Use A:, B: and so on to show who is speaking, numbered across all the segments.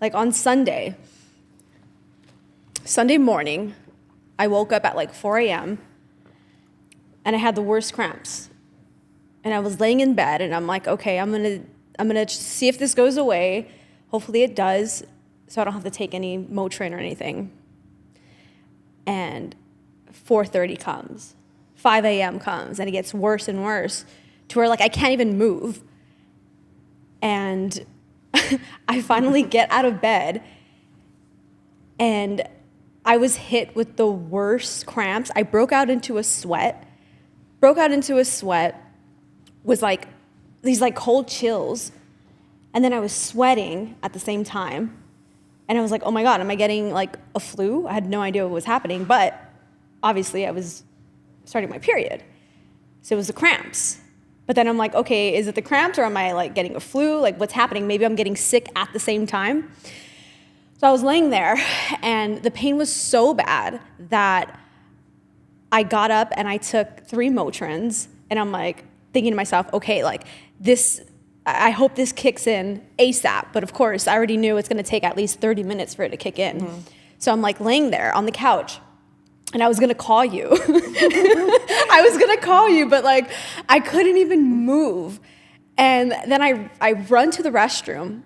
A: like on Sunday morning, I woke up at like 4 a.m. and I had the worst cramps. And I was laying in bed and I'm like, okay, I'm gonna see if this goes away. Hopefully it does, so I don't have to take any Motrin or anything. And 4:30 comes, 5 a.m. comes, and it gets worse and worse to where like I can't even move. And I finally get out of bed and I was hit with the worst cramps. I broke out into a sweat, was like these like cold chills. And then I was sweating at the same time. And I was like, oh my God, am I getting like a flu? I had no idea what was happening, but obviously I was starting my period. So it was the cramps. But then I'm like, okay, is it the cramps or am I like getting a flu? Like what's happening? Maybe I'm getting sick at the same time. So I was laying there and the pain was so bad that I got up and I took 3 Motrins and I'm like thinking to myself, okay, like this, I hope this kicks in ASAP. But of course, I already knew it's going to take at least 30 minutes for it to kick in. Mm-hmm. So I'm like laying there on the couch and I was going to call you. I was going to call you, but like I couldn't even move. And then I run to the restroom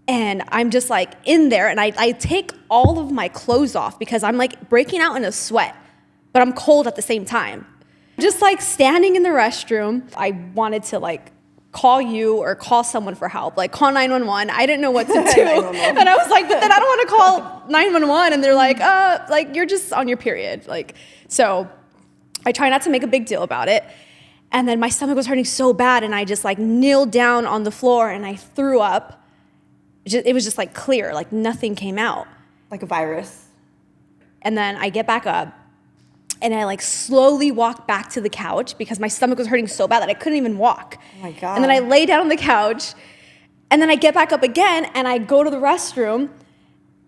A: and I'm just like in there and I take all of my clothes off because I'm like breaking out in a sweat, but I'm cold at the same time. Just like standing in the restroom, I wanted to like call you or call someone for help, like call 911. I didn't know what to do. And I was like, but then I don't want to call 911. And they're like you're just on your period. Like, so I try not to make a big deal about it. And then my stomach was hurting so bad. And I just like kneeled down on the floor and I threw up. It was just like clear, like nothing came out.
B: Like a virus.
A: And then I get back up. And I like slowly walked back to the couch because my stomach was hurting so bad that I couldn't even walk.
B: Oh my God.
A: And then I lay down on the couch and then I get back up again and I go to the restroom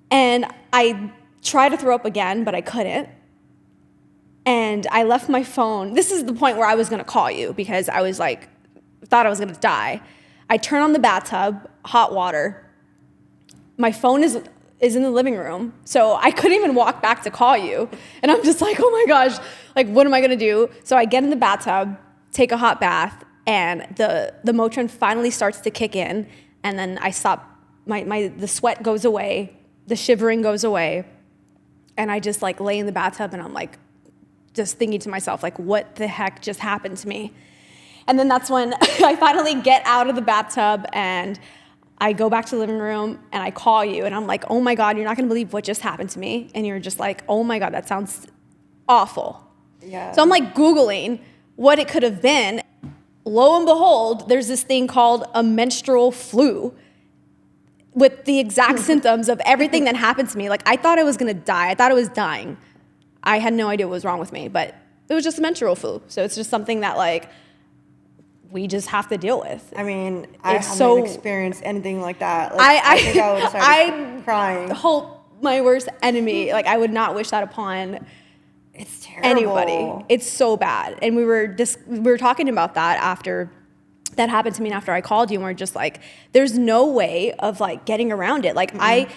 A: and I try to throw up again, but I couldn't. And I left my phone. This is the point where I was going to call you because I was like, thought I was going to die. I turn on the bathtub, hot water. My phone is in the living room. So I couldn't even walk back to call you. And I'm just like, oh my gosh, like what am I gonna do? So I get in the bathtub, take a hot bath, and the Motrin finally starts to kick in. And then I stop, the sweat goes away, the shivering goes away. And I just like lay in the bathtub and I'm like, just thinking to myself, like what the heck just happened to me? And then that's when I finally get out of the bathtub and I go back to the living room and I call you and I'm like, oh my God, you're not gonna believe what just happened to me. And you're just like, oh my God, that sounds awful.
B: Yeah.
A: So I'm like Googling what it could have been. Lo and behold, there's this thing called a menstrual flu with the exact symptoms of everything that happened to me. Like I thought I was gonna die. I thought I was dying. I had no idea what was wrong with me, but it was just a menstrual flu. So it's just something that like, we just have to deal with.
B: I mean, I haven't experienced anything like that. Like,
A: I
B: think I would have started crying.
A: Hope my worst enemy. Like I would not wish that upon
B: it's terrible.
A: Anybody. It's so bad. And we were talking about that after that happened to me and after I called you and we're just like, there's no way of like getting around it. Like I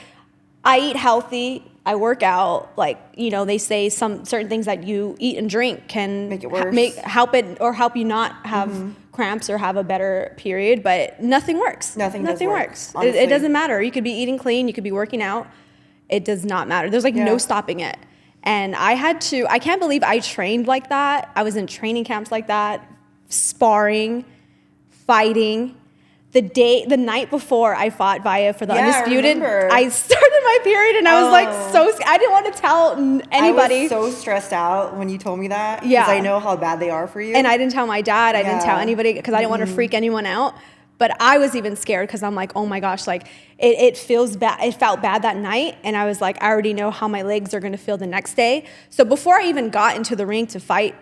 A: eat healthy. I work out, like, you know, they say some certain things that you eat and drink can
B: make it worse,
A: help you not have cramps or have a better period, but nothing works.
B: Nothing
A: works. It doesn't matter. You could be eating clean, you could be working out. It does not matter. There's like no stopping it. And I can't believe I trained like that. I was in training camps like that, sparring, fighting. The night before I fought Vaya for the Undisputed, I started my period and I was like I didn't want to tell anybody.
B: I was so stressed out when you told me that because I know how bad they are for you.
A: And I didn't tell my dad. I didn't tell anybody because I didn't want to freak anyone out. But I was even scared because I'm like, oh my gosh, like it feels bad. It felt bad that night. And I was like, I already know how my legs are going to feel the next day. So before I even got into the ring to fight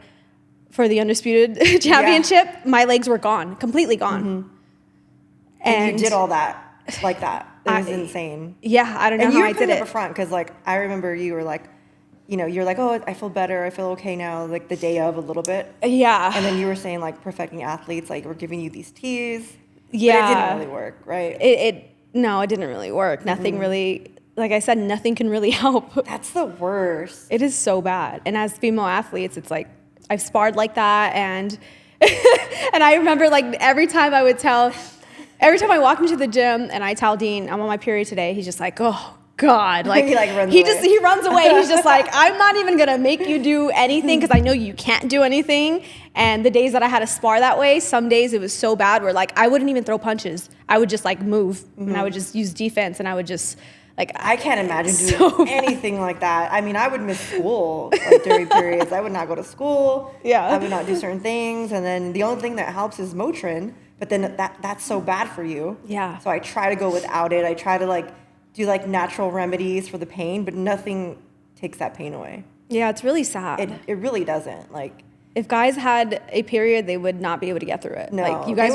A: for the Undisputed Championship, my legs were gone, completely gone.
B: Mm-hmm. And you did all that like that. It was insane.
A: Yeah, I don't know how I did it.
B: And you were up front because, like, I remember you were like, you know, you're like, oh, I feel better. I feel okay now, like the day of a little bit.
A: Yeah.
B: And then you were saying, like, perfecting athletes, like, we're giving you these teas.
A: Yeah.
B: But it didn't really work, right?
A: No, it didn't really work. Nothing really, like I said, nothing can really help.
B: That's the worst.
A: It is so bad. And as female athletes, it's like, I've sparred like that. And, and I remember like every time I walk into the gym and I tell Dean, I'm on my period today, he's just like, oh God. Like,
B: He like runs away.
A: he runs away. He's just like, I'm not even going to make you do anything because I know you can't do anything. And the days that I had to spar that way, some days it was so bad where like, I wouldn't even throw punches. I would just like move and I would just use defense and I would just like,
B: I can't imagine doing anything like that. I mean, I would miss school like, during periods. I would not go to school.
A: Yeah.
B: I would not do certain things. And then the only thing that helps is Motrin. But then that's so bad for you.
A: Yeah.
B: So I try to go without it. I try to like do like natural remedies for the pain, but nothing takes that pain away.
A: Yeah, it's really sad.
B: It really doesn't. Like
A: if guys had a period, they would not be able to get through it.
B: No,
A: like you guys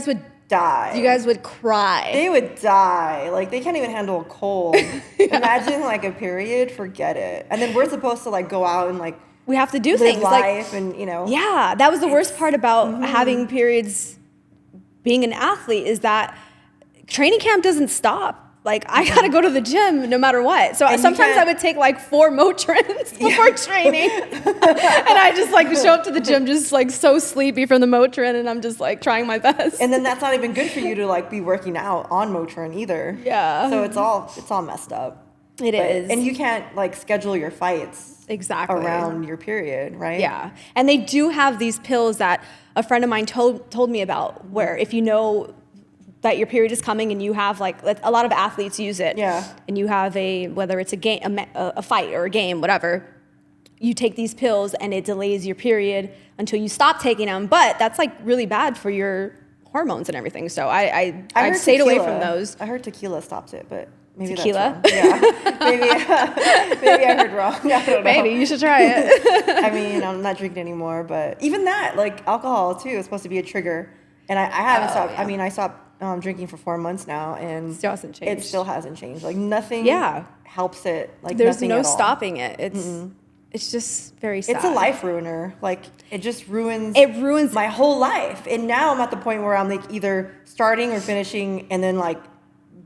A: would
B: die.
A: You guys would cry.
B: They would die. Like they can't even handle a cold. Imagine like a period, forget it. And then we're supposed to like go out and like
A: we have to do
B: live
A: things
B: life
A: like,
B: and you know.
A: Yeah, that was the worst part about having periods. Being an athlete is that training camp doesn't stop. Like I gotta go to the gym no matter what. So
B: And
A: sometimes I would take like 4 Motrins before training, and I just like show up to the gym just like so sleepy from the Motrin, and I'm just like trying my best.
B: And then that's not even good for you to like be working out on Motrin either.
A: Yeah.
B: So it's all messed up.
A: It is.
B: And you can't like schedule your fights
A: exactly
B: around your period, right?
A: Yeah. And they do have these pills that a friend of mine told me about where if you know that your period is coming and you have like a lot of athletes use it.
B: Yeah.
A: And you have whether it's a game, a fight or a game, whatever, you take these pills and it delays your period until you stop taking them. But that's like really bad for your hormones and everything. So I've stayed away from those.
B: I heard tequila stops it, but maybe
A: Tequila?
B: that's wrong. Yeah. maybe I heard wrong. I don't know.
A: Maybe you should try it.
B: I mean, I'm not drinking anymore, but even that, like alcohol too, is supposed to be a trigger. And I haven't stopped.
A: Yeah.
B: I mean, I stopped drinking for 4 months now, and
A: Still hasn't changed.
B: It still hasn't changed. Like nothing.
A: Yeah.
B: Helps it. Like
A: There's
B: nothing
A: no
B: at all.
A: stopping it. It's just very sad.
B: It's a life ruiner. Like it just ruins.
A: It ruins
B: my whole life. And now I'm at the point where I'm like either starting or finishing, and then like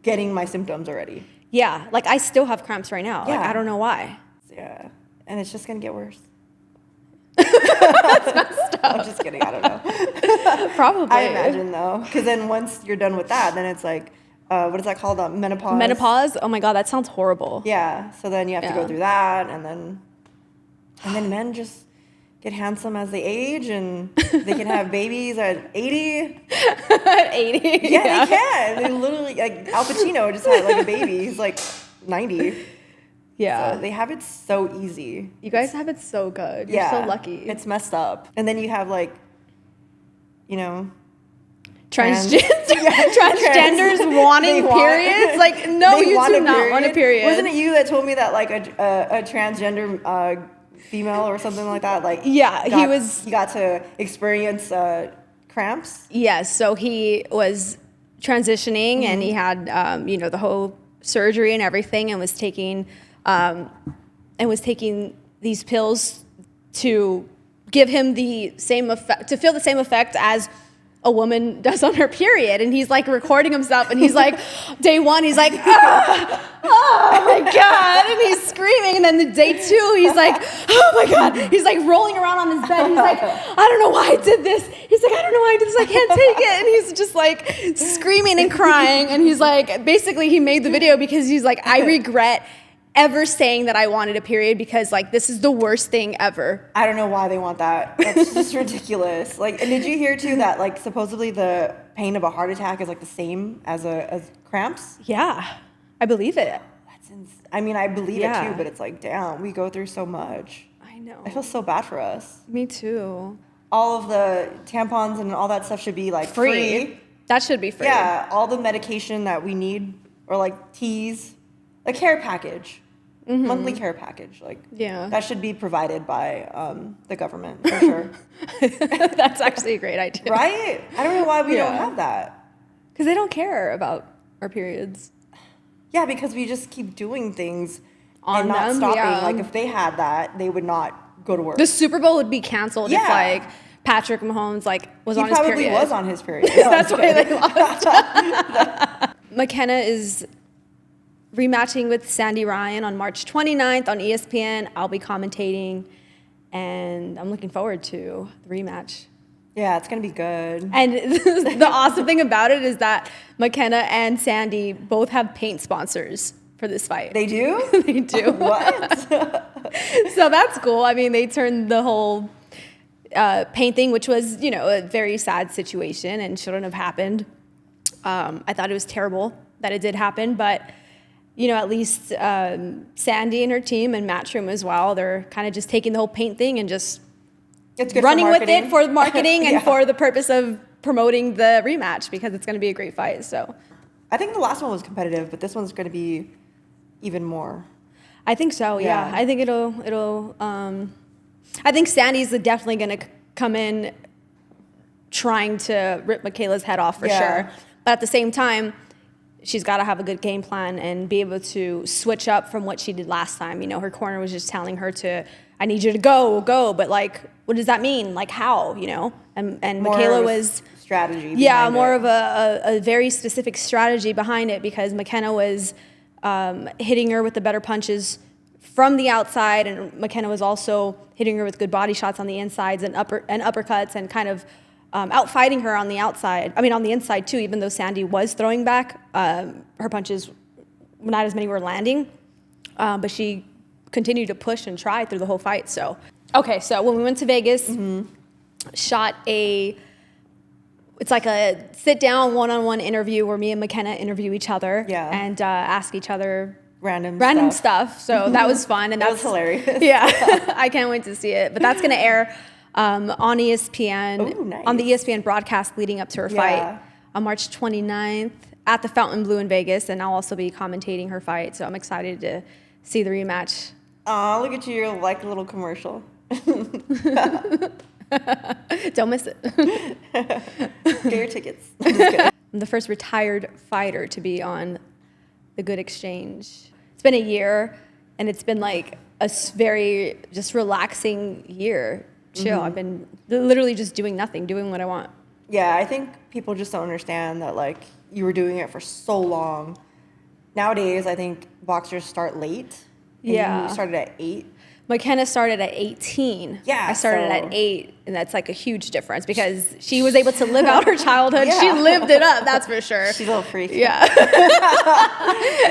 B: getting my symptoms already.
A: Yeah, like I still have cramps right now.
B: Yeah.
A: Like I don't know why.
B: Yeah, and it's just gonna get worse.
A: That's messed up.
B: I'm just kidding. I don't know.
A: Probably.
B: I imagine though, because then once you're done with that, then it's like, what is that called? Menopause.
A: Menopause? Oh my God, that sounds horrible.
B: Yeah. So then you have to
A: Yeah.
B: go through that, and then men just get handsome as they age, and they can have babies at 80.
A: At 80.
B: Yeah, they can. They literally, like Al Pacino just had like a baby. He's like 90.
A: Yeah.
B: So they have it so easy.
A: You guys have it so good. You're so lucky.
B: It's messed up. And then you have like, you know,
A: Transgenders wanting periods? Like, no, you do not want a period.
B: Wasn't it you that told me that like a transgender female or something like that? Like,
A: Yeah,
B: he got to experience cramps.
A: Yes, so he was transitioning and he had, the whole surgery and everything, and was taking these pills to give him the same effect, to feel the same effect as a woman does on her period. And he's like recording himself, and he's like, day 1, he's like, oh my God, and he's screaming. And then the day 2, he's like, oh my God, he's like rolling around on his bed. He's like, I don't know why I did this. He's like, I don't know why I did this. I can't take it. And he's just like screaming and crying. And he's like, basically he made the video because he's like, I regret ever saying that I wanted a period, because like this is the worst thing ever.
B: I don't know why they want that. That's just ridiculous. Like, and did you hear too that like supposedly the pain of a heart attack is like the same as cramps?
A: Yeah, I believe it.
B: I mean, I believe
A: Yeah.
B: it too, but it's like, damn, we go through so much.
A: I know.
B: I feel so bad for us.
A: Me too.
B: All of the tampons and all that stuff should be like free.
A: That should be free.
B: Yeah, all the medication that we need, or like teas, a care package, monthly care package, like
A: Yeah.
B: that should be provided by the government for sure.
A: That's actually a great idea.
B: Right? I don't know why we don't
A: Yeah.
B: have that.
A: Because they don't care about our periods.
B: Yeah, because we just keep doing things
A: On
B: and not
A: them,
B: stopping.
A: yeah.
B: Like if they had that, they would not go to work.
A: The Super Bowl would be canceled if
B: Yeah.
A: like Patrick Mahomes like was
B: He
A: on his
B: probably
A: period.
B: was on his period.
A: That's why they lost. Mckenna is rematching with Sandy Ryan on March 29th on ESPN. I'll be commentating, and I'm looking forward to the rematch.
B: Yeah, it's going to be good.
A: And the awesome thing about it is that Mckenna and Sandy both have paint sponsors for this fight.
B: They do?
A: They do.
B: What?
A: So that's cool. I mean, they turned the whole paint thing, which was, a very sad situation and shouldn't have happened. I thought it was terrible that it did happen, but at least Sandy and her team and Matchroom as well, they're kind of just taking the whole paint thing and just running with it for marketing and for the purpose of promoting the rematch, because it's going to be a great fight. So
B: I think the last one was competitive, but this one's going to be even more.
A: I think so. Yeah. I think it'll I think Sandy's definitely going to come in trying to rip Michaela's head off for sure. But at the same time, she's got to have a good game plan and be able to switch up from what she did last time. Her corner was just telling her I need you to go. But what does that mean? How, And
B: More
A: Michaela was
B: strategy.
A: More of a very specific strategy behind it, because Mckenna was hitting her with the better punches from the outside, and Mckenna was also hitting her with good body shots on the insides and uppercuts, and kind of outfighting her on the outside. I mean, on the inside too. Even though Sandy was throwing back, her punches, not as many were landing, but she continued to push and try through the whole fight. So when we went to Vegas, shot it's like a sit-down one-on-one interview where me and Mckenna interview each other and ask each other random stuff. So that was fun, and
B: that was hilarious.
A: Yeah, I can't wait to see it. But that's going to air on ESPN.
B: Ooh, nice.
A: On the ESPN broadcast leading up to her fight on March 29th at the Fontainebleau in Vegas, and I'll also be commentating her fight. So I'm excited to see the rematch.
B: Aw, look at you! You're like a little commercial.
A: Don't miss it.
B: Get your tickets. I'm just kidding.
A: I'm the first retired fighter to be on the Good Exchange. It's been a year, and it's been like a very just relaxing year. Chill. I've been literally just doing nothing, doing what I want.
B: Yeah, I think people just don't understand that you were doing it for so long. Nowadays, I think boxers start late. You started at 8.
A: Mckenna started at 18.
B: Yeah,
A: I started at 8, and that's a huge difference, because she was able to live out her childhood. She lived it up, that's for sure.
B: She's a little freak.
A: Yeah.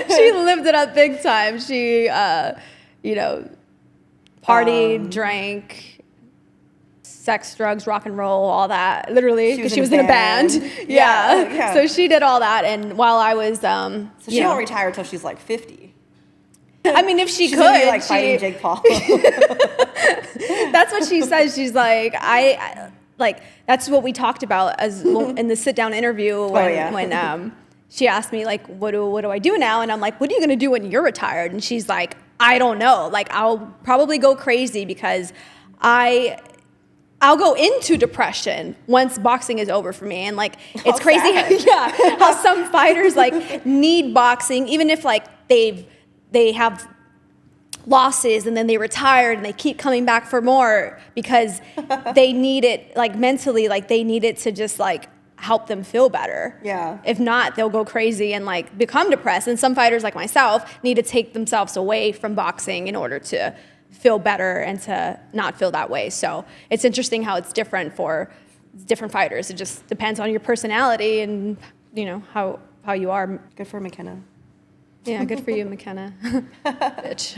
A: She lived it up big time. She, partied, drank, sex, drugs, rock and roll, all that. Literally, because she was in a band. Yeah. So she did all that, and while I was,
B: so she won't retire until she's 50.
A: I mean, if she's
B: could, fighting Jake Paul.
A: That's what she says. She's like, that's what we talked about in the sit down interview when she asked me what do I do now, and I'm like, what are you gonna do when you're retired? And she's like, I don't know. I'll probably go crazy, because I'll go into depression once boxing is over for me. And it's crazy how some fighters need boxing, even if they have losses and then they retired and they keep coming back for more, because they need it mentally, they need it to just help them feel better.
B: Yeah.
A: If not, they'll go crazy and become depressed. And some fighters like myself need to take themselves away from boxing in order to feel better and to not feel that way. So it's interesting how it's different for different fighters. It just depends on your personality and how you are.
B: Good for Mckenna.
A: Yeah, good for you, Mckenna. Bitch.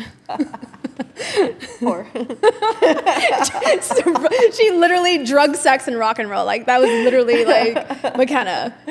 B: Poor.
A: She literally drug, sex, and rock and roll. That was literally Mckenna.